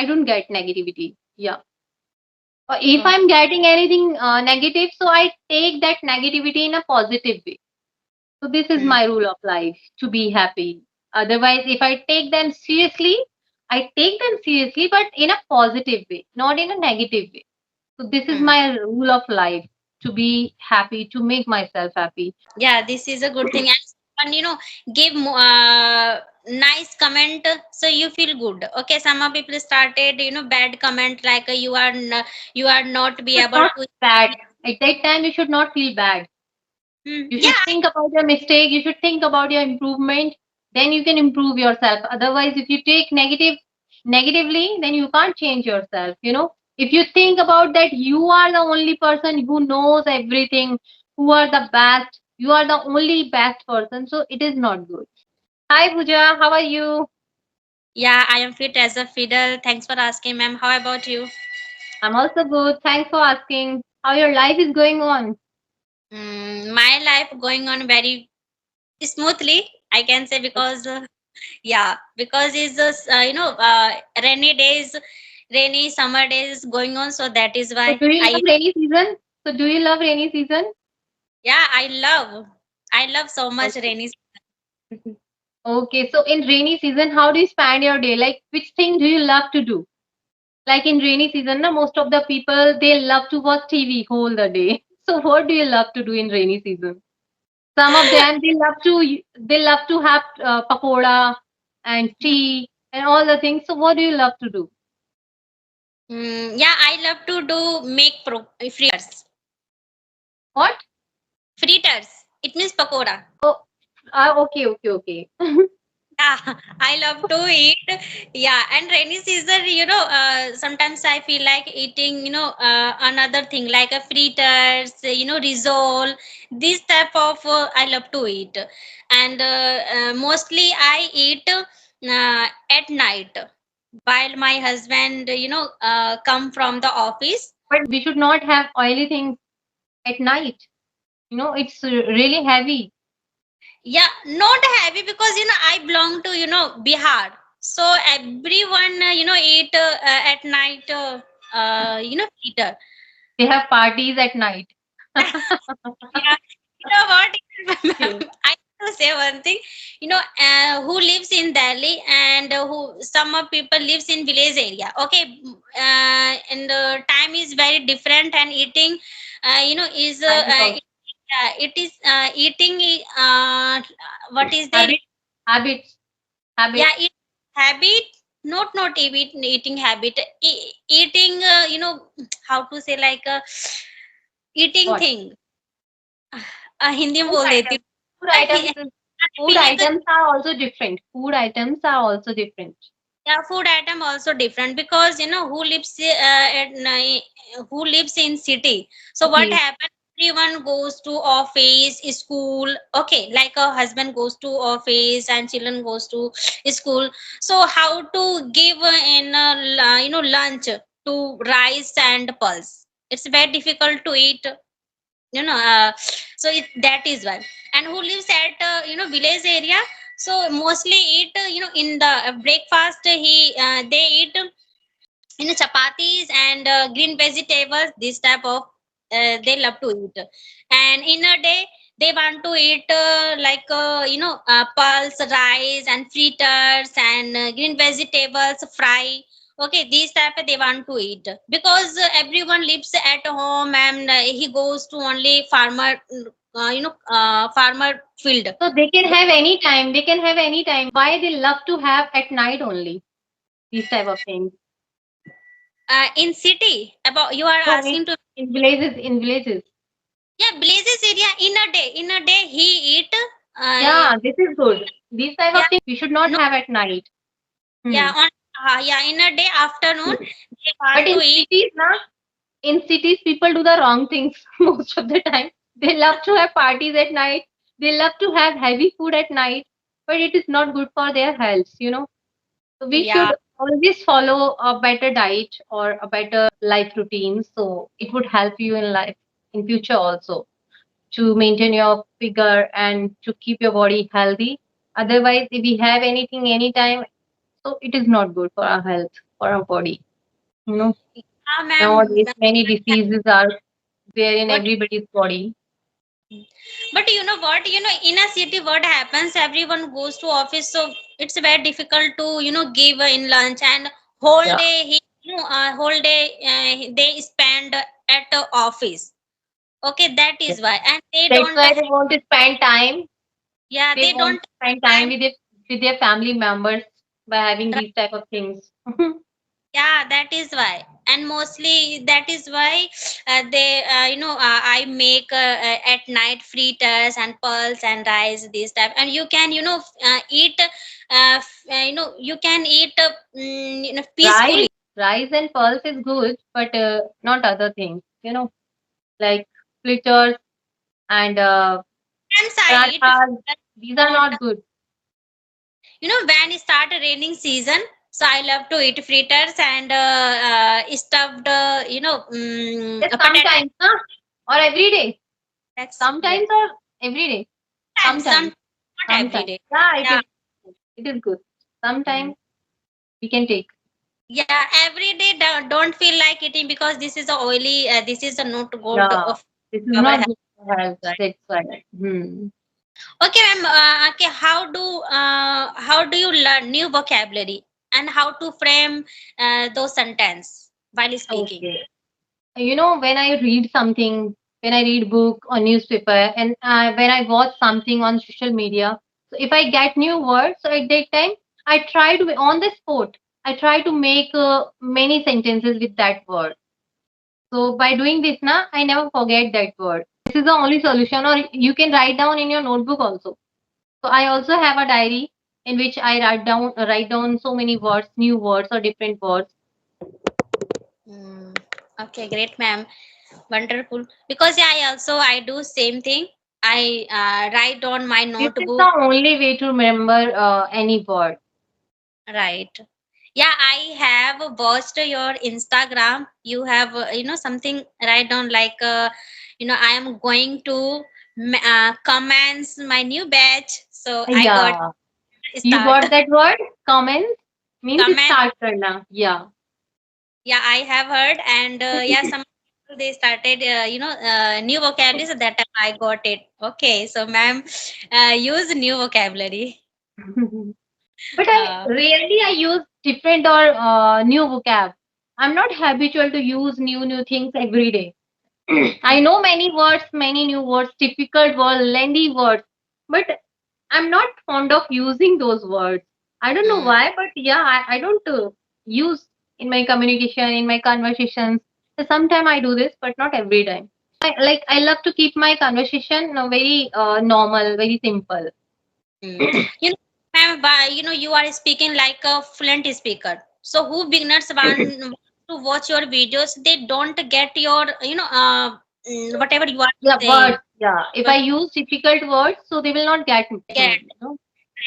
I don't get negativity. Yeah. If Oh, I'm getting anything negative, so I take that negativity in a positive way. So this is mm, my rule of life, to be happy. Otherwise, if I take them seriously, I take them seriously, but in a positive way, not in a negative way. So this is mm. my rule of life, to be happy, to make myself happy. Yeah, this is a good thing. And give nice comment, so you feel good. Okay, some of people started bad comment, like you are not be Should able not to. bad. At that time, you should not feel bad. Hmm. You should Yeah. think about your mistake. You should think about your improvement. Then you can improve yourself. Otherwise, if you take negatively, then you can't change yourself. If you think about that, you are the only person who knows everything, who are the best. You are the only best person. So it is not good. Hi, Pooja. How are you? Yeah, I am fit as a fiddle. Thanks for asking, ma'am. How about you? I'm also good. Thanks for asking. How your life is going on? My life going on very smoothly, I can say, because yeah, because it's just rainy days, rainy summer days going on, so that is So why do you love I rainy season? So do you love rainy season? yeah, I love so much Okay. rainy. Okay, so in rainy season, how do you spend your day? Like, which thing do you love to do? Like in rainy season, na, most of the people they love to watch TV whole the day. So what do you love to do in rainy season? Some of them they love to have pakoda and tea and all the things. So what do you love to do? Yeah, I love to do make fritters. What? Fritters. It means pakoda. Oh, okay, okay, okay. Yeah, I love to eat. Yeah, and rainy season, sometimes I feel like eating, another thing like a fritters, risole. This type of I love to eat, and mostly I eat at night while my husband, come from the office. But we should not have oily things at night. It's really heavy. Yeah, not heavy because I belong to Bihar, so everyone eat at night. Fritter. They have parties at night. Yeah, you know what? Okay. I have to say one thing. Who lives in Delhi and who some of people lives in village area. Okay, and the time is very different, and eating, is Time is also it is eating. What is there? habit, habits, Yeah, habits. it habit. Not eating habit. Eating. How to say, like eating What? thing. Hindi में Food बोल देती items. हूँ. Food I items. feel, I Food feel is a items are also different. Food items are also different. yeah, food item also different because who lives in city. So what Cities. happens? Everyone goes to office, school. Okay, like a husband goes to office and children goes to school. So how to give in lunch to rice and pulse? It's very difficult to eat. That is why. And who lives at village area, so mostly eat in the breakfast, they eat chapatis and green vegetables, this type of they love to eat. And in a day they want to eat pulse rice and fritters and green vegetables fry. Okay, these type they want to eat because everyone lives at home, and he goes to only farmer field. So they can have any time. They can have any time. Why they love to have at night only these type of things? In city, about you are No, asking to. in villages. In villages. Yeah, blazes area in a day he eat. Yeah, this is good. These type Yeah, of things we should not no, have at night. yeah, Hmm. yeah, in a day afternoon they But want to in eat. cities, na, in cities, people do the wrong things most of the time. They love to have parties at night. They love to have heavy food at night, but it is not good for their health. So we Yeah, should always follow a better diet or a better life routine. So it would help you in life in future also to maintain your figure and to keep your body healthy. Otherwise, if we have anything anytime, so it is not good for our health. for our body. You know, Yeah, ma'am. nowadays many diseases are there in But everybody's body. but you know what? In a city, what happens? Everyone goes to office, so it's very difficult to give in lunch, and whole Yeah, day whole day they spend at the office. Okay, that yeah. is why, and they That's don't why have, they want to spend time. yeah, They they want don't to spend have time time. with their family members by having these type of things. Yeah, that is why, and mostly that is why they I make at night fritters and pearls and rice this type, and you can eat you can eat Rice, peacefully. rice and pulse is good, but not other things. Like fritters and Sometimes I eat parathas. fritters, These are not not good. when it start a raining season, so I love to eat fritters and stuffed Yes, potato. sometimes, huh? Or every day. That's Sometimes or every day. some Sometimes. not every Sometimes. day. Yeah, it Yeah. is. It is good. Mm. Sometimes we can take. Yeah, every day don't feel like eating because this is a oily. This is a not good Yeah. of This is our not health. good for health. Right. That's why. Hmm. Okay, ma'am. Okay, how do you learn new vocabulary and how to frame those sentence while speaking? Okay. When I read something, when I read book or newspaper, and when I watch something on social media, so if I get new words, so at that time I try to on the spot. I try to make many sentences with that word. So by doing this, na, I never forget that word. This is the only solution. Or you can write down in your notebook also. So I also have a diary in which I write down so many words, new words or different words. Mm, okay, great, ma'am. Wonderful. Because yeah, I do same thing. I write on my This is notebook. the only way to remember any word. Right. Yeah, I have watched your Instagram. You have, something right down like, I am going to commence my new batch. So I got Yeah. You start. got that word? Comments means Comment. start karna. Yeah. Yeah, I have heard. And yeah, some people they started, new vocabulary. So that time I got it. Okay. So, ma'am, use new vocabulary. But I Uh, rarely I use different or new vocab. I'm not habitual to use new things every day. I know many words, many new words, difficult words, lengthy words, but I'm not fond of using those words. I don't know mm, why, but yeah, I don't use in my communication, in my conversations. So sometimes I do this, but not every time. I love to keep my conversation very normal, very simple. mm. You know, ma'am, you are speaking like a fluent speaker. So who beginners want to watch your videos, they don't get your, whatever you are Yeah, words. saying. Yeah, if I But use difficult words, so they will not get get me.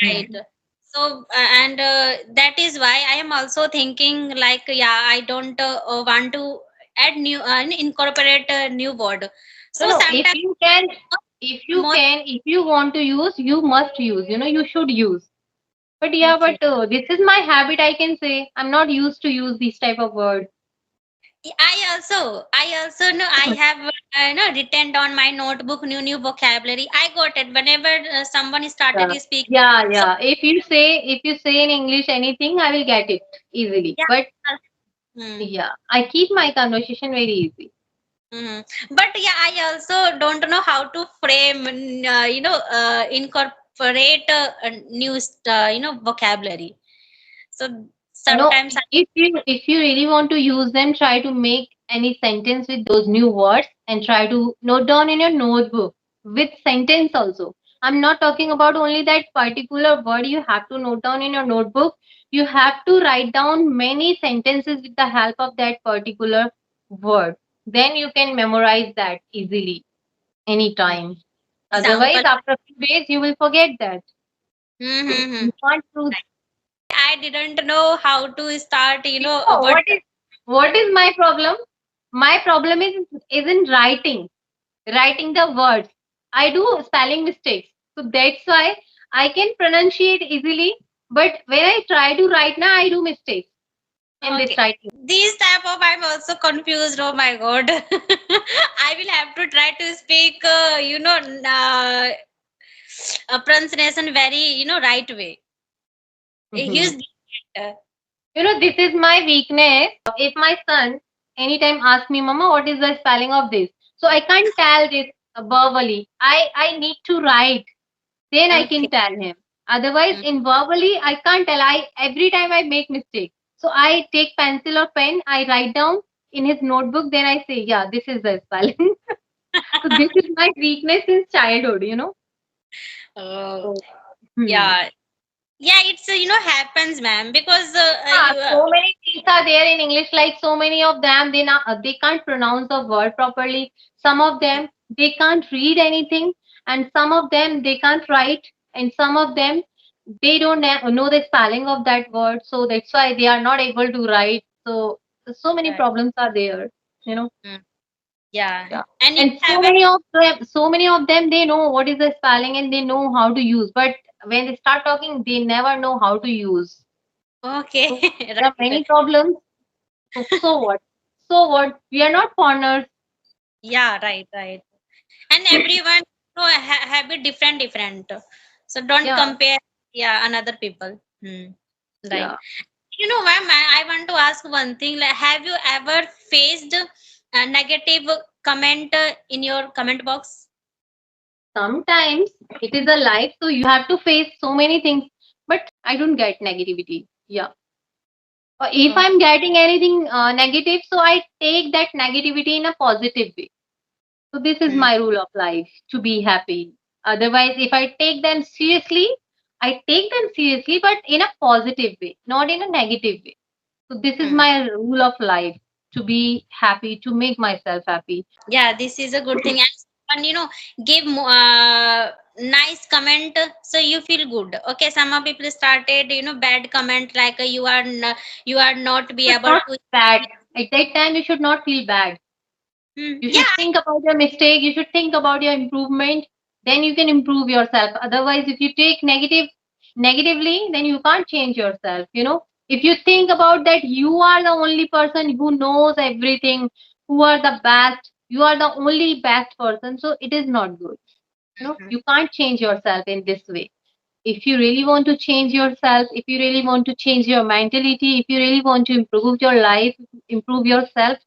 right. Hmm. So and that is why I am also thinking like, yeah, I don't want to add new, incorporate a new word. No, So no. If sometimes you can, if you most can, if you want to use, you must use. You should use. But yeah, okay. but this is my habit. I can say I'm not used to use these type of words. I also know I have written on my notebook new vocabulary. I got it whenever someone started Yeah, to speak. yeah, So yeah. If you say in English anything, I will get it easily. yeah, But hmm, yeah, I keep my conversation very easy. hmm. But yeah, I also don't know how to frame, incorporate new, vocabulary. So No, sometimes I, if you really want to use them, try to make any sentence with those new words and try to note down in your notebook with sentence also. I'm not talking about only that particular word you have to note down in your notebook. You have to write down many sentences with the help of that particular word. Then you can memorize that easily anytime. Otherwise, example. after a few days, you will forget that. Mm-hmm. You can't do. I didn't know how to start, You know but what is my problem? My problem is in writing the words. I do spelling mistakes, so that's why I can pronunciate easily. But when I try to write now, I do mistakes. and they Okay. try to. These type of I'm also confused. Oh my god. I will have to try to speak, pronunciation very, right way. Mhm. Use uh, This is my weakness. If my son anytime asks me, Mama, what is the spelling of this? So I can't tell this verbally. I need to write. Then I okay. can tell him. Otherwise, Mm. in verbally, I can't tell. I every time I make mistake. So I take pencil or pen, I write down in his notebook. Then I say, yeah, this is the spelling. So this is my weakness since childhood. Oh, So, hmm. yeah. Yeah, it's happens, ma'am, because Yeah, you so many things are there in English. Like so many of them, they can't pronounce the word properly. Some of them they can't read anything, and some of them they can't write, and some of them they don't know the spelling of that word. So that's why they are not able to write. So many yeah, problems are there. You know. mm, yeah. Yeah. And you And have a so many of them, they know what is the spelling and they know how to use. But when they start talking, they never know how to use. okay, So there are right. many problems. So what? So what? We are not foreigners. Yeah, right, right. And everyone have it different. So don't Yeah, compare, yeah, another people. Right. yeah. Ma'am, I want to ask one thing. Like, have you ever faced a negative comment in your comment box? Sometimes it is a life, so you have to face so many things. But I don't get negativity. Yeah. If Okay. I'm getting anything negative, so I take that negativity in a positive way. So this is Hmm. my rule of life to be happy. Otherwise, if I take them seriously, I take them seriously, but in a positive way, not in a negative way. So this is Hmm. my rule of life to be happy, to make myself happy. Yeah, this is a good thing. And give nice comment, so you feel good. Okay, some of people started bad comment like you are not be Should able not to. bad. At that time, you should not feel bad. You should Yeah. think about your mistake. You should think about your improvement. Then you can improve yourself. Otherwise, if you take negatively, then you can't change yourself. If you think about that, you are the only person who knows everything, who are the best. You are the only best person. So it is not good. Mhm. You can't change yourself in this way. If you really want to change yourself, if you really want to change your mentality, if you really want to improve your life, improve yourself,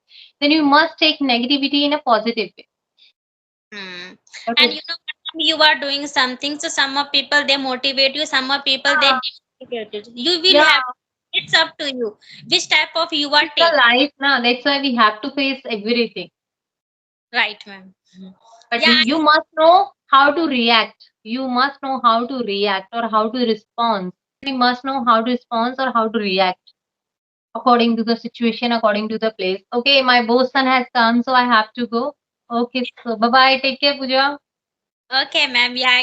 then you must take negativity in a positive way. Hmm. That And is, you are doing something, so some of people they motivate you, some of people they yeah, demotivate you. You will yeah, have, it's up to you which type of you are it's the take. life now. That's why we have to face everything. Right, ma'am. But Yeah, you must know how to react. You must know how to react or how to respond. We must know how to respond or how to react according to the situation, according to the place. Okay, my boss son has come, so I have to go. Okay, so bye bye. Take care, Pooja. okay, ma'am. Yeah,